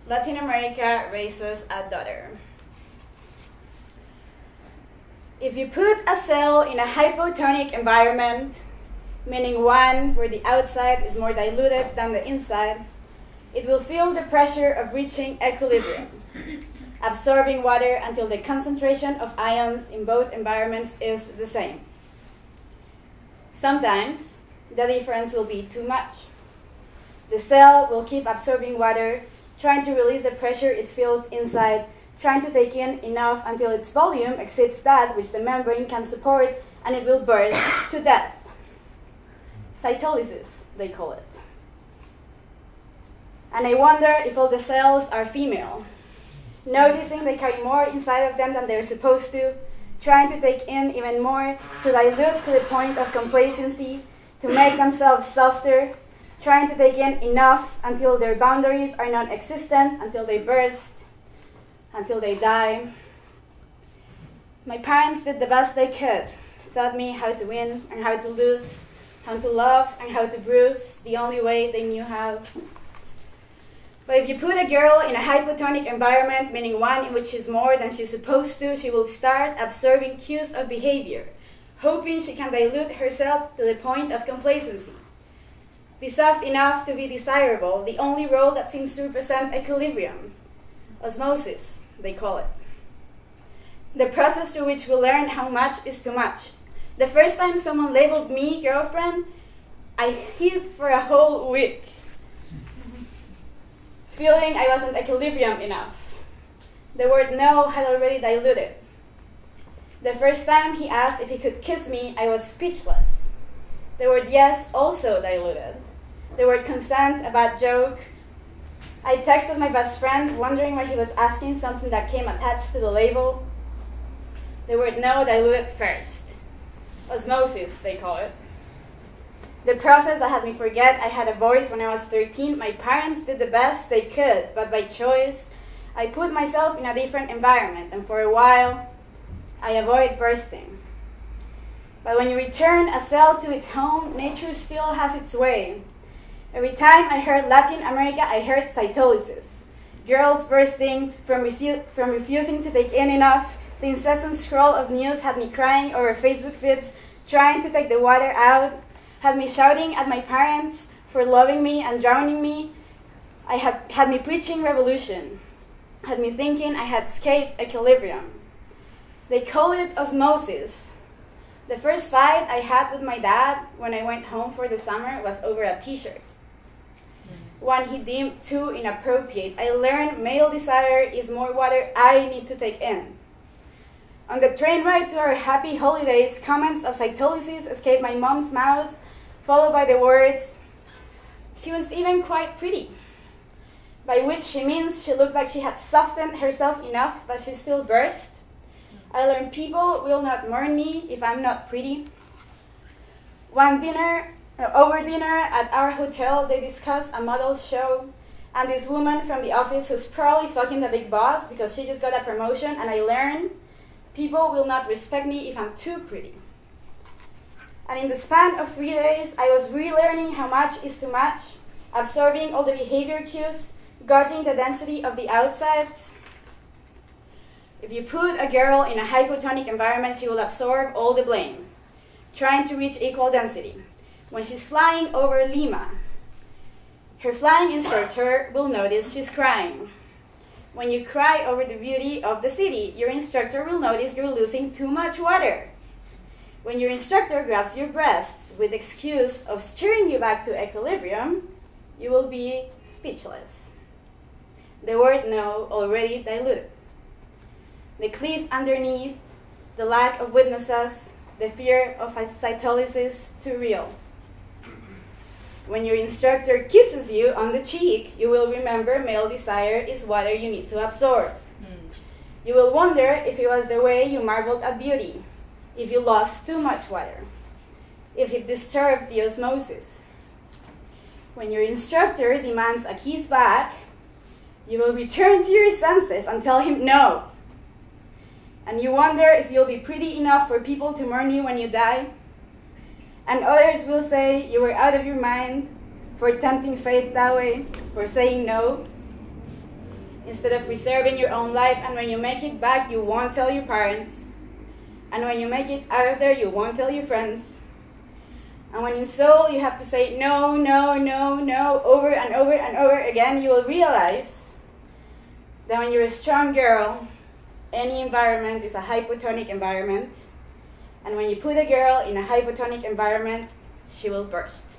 Latin America raises a daughter. If you put a cell in a hypotonic environment, meaning one where the outside is more diluted than the inside, it will feel the pressure of reaching equilibrium, absorbing water until the concentration of ions in both environments is the same. Sometimes, the difference will be too much. The cell will keep absorbing water, trying to release the pressure it feels inside, trying to take in enough until its volume exceeds that which the membrane can support, and it will burst to death. Cytolysis, they call it. And I wonder if all the cells are female, noticing they carry more inside of them than they're supposed to, trying to take in even more, to dilute to the point of complacency, to make themselves softer, trying to take in enough until their boundaries are non-existent, until they burst, until they die. My parents did the best they could, taught me how to win and how to lose, how to love and how to bruise, the only way they knew how. But if you put a girl in a hypotonic environment, meaning one in which she's more than she's supposed to, she will start absorbing cues of behavior, hoping she can dilute herself to the point of complacency. Be soft enough to be desirable, the only role that seems to represent equilibrium. Osmosis, they call it. The process through which we learn how much is too much. The first time someone labeled me girlfriend, I hid for a whole week, feeling I wasn't equilibrium enough. The word no had already diluted. The first time he asked if he could kiss me, I was speechless. The word yes also diluted. The word consent, a bad joke. I texted my best friend, wondering why he was asking something that came attached to the label. The word no diluted first. Osmosis, they call it. The process that had me forget I had a voice when I was 13. My parents did the best they could, but by choice, I put myself in a different environment, and for a while, I avoid bursting. But when you return a cell to its home, nature still has its way. Every time I heard Latin America, I heard cytolysis. Girls bursting from refusing to take in enough. The incessant scroll of news had me crying over Facebook feeds, trying to take the water out, had me shouting at my parents for loving me and drowning me. Had me preaching revolution, had me thinking I had escaped equilibrium. They call it osmosis. The first fight I had with my dad when I went home for the summer was over a t-shirt. One he deemed too inappropriate. I learned male desire is more water I need to take in. On the train ride to our happy holidays, comments of cytolysis escaped my mom's mouth, followed by the words, "She was even quite pretty," by which she means she looked like she had softened herself enough, but she still burst. I learned people will not mourn me if I'm not pretty. Over dinner at our hotel, they discussed a model's show, and this woman from the office who's probably fucking the big boss because she just got a promotion, and I learned people will not respect me if I'm too pretty. And in the span of 3 days, I was relearning how much is too much, absorbing all the behavior cues, gauging the density of the outsides. If you put a girl in a hypotonic environment, she will absorb all the blame, trying to reach equal density. When she's flying over Lima, her flying instructor will notice she's crying. When you cry over the beauty of the city, your instructor will notice you're losing too much water. When your instructor grabs your breasts with the excuse of steering you back to equilibrium, you will be speechless. The word no already diluted. The cliff underneath, the lack of witnesses, the fear of cytolysis too real. When your instructor kisses you on the cheek, you will remember male desire is water you need to absorb. You will wonder if it was the way you marveled at beauty, if you lost too much water, if it disturbed the osmosis. When your instructor demands a kiss back, you will return to your senses and tell him no. And you wonder if you'll be pretty enough for people to mourn you when you die. And others will say you were out of your mind for tempting fate that way, for saying no. instead of preserving your own life. And when you make it back, you won't tell your parents. And when you make it out of there, you won't tell your friends. And when in Seoul you have to say no, no, no, no, over and over and over again, you will realize that when you're a strong girl, any environment is a hypotonic environment. And when you put a girl in a hypotonic environment, she will burst.